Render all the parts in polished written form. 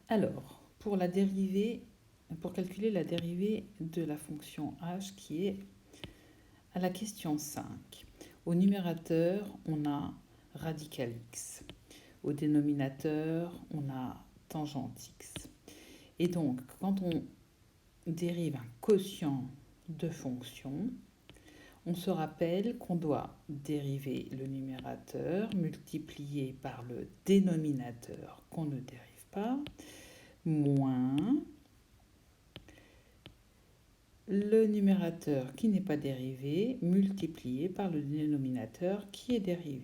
Alors, pour calculer la dérivée de la fonction h qui est à la question 5. Au numérateur, on a radical x. Au dénominateur, on a tangente x. Et donc, quand on dérive un quotient de fonction, on se rappelle qu'on doit dériver le numérateur multiplié par le dénominateur qu'on ne dérive pas, moins le numérateur qui n'est pas dérivé multiplié par le dénominateur qui est dérivé.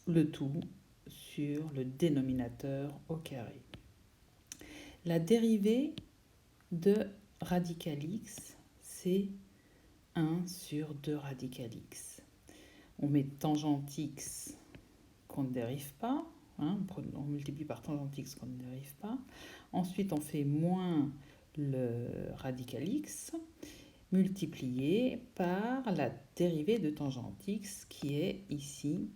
Le tout sur le dénominateur au carré. La dérivée de radical x, c'est 1 sur 2 radical x. On met tangente x qu'on ne dérive pas, on multiplie par tangente x qu'on ne dérive pas. Ensuite, on fait moins le radical x multiplié par la dérivée de tangente x qui est ici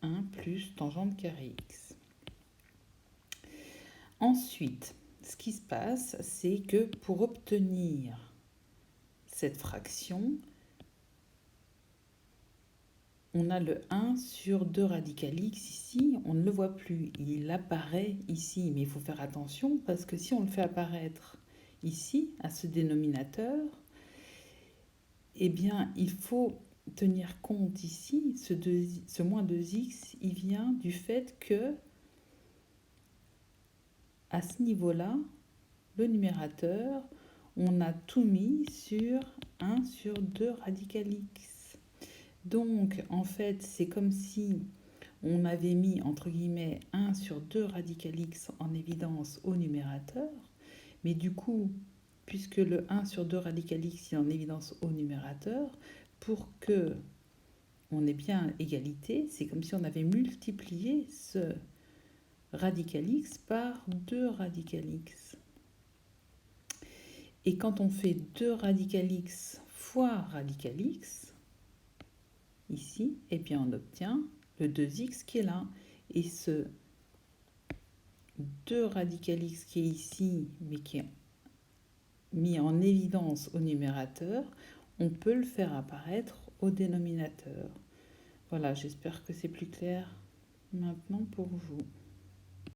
1 plus tangente carré x. Ensuite, ce qui se passe, c'est que pour obtenir cette fraction, on a le 1 sur 2 radical x ici, on ne le voit plus, il apparaît ici, mais il faut faire attention parce que si on le fait apparaître ici, à ce dénominateur, eh bien, il faut tenir compte ici, ce moins 2x, il vient du fait que, à ce niveau-là, le numérateur, on a tout mis sur 1 sur 2 radical x. Donc, en fait, c'est comme si on avait mis, entre guillemets, 1 sur 2 radical x en évidence au numérateur, mais du coup, puisque le 1 sur 2 radical x est en évidence au numérateur, pour que on ait bien égalité, c'est comme si on avait multiplié ce radical x par 2 radical x. Et quand on fait 2 radical x fois radical x, ici, eh bien on obtient le 2x qui est là. Et ce 2 radical x qui est ici, mais qui est mis en évidence au numérateur, on peut le faire apparaître au dénominateur. Voilà, j'espère que c'est plus clair maintenant pour vous.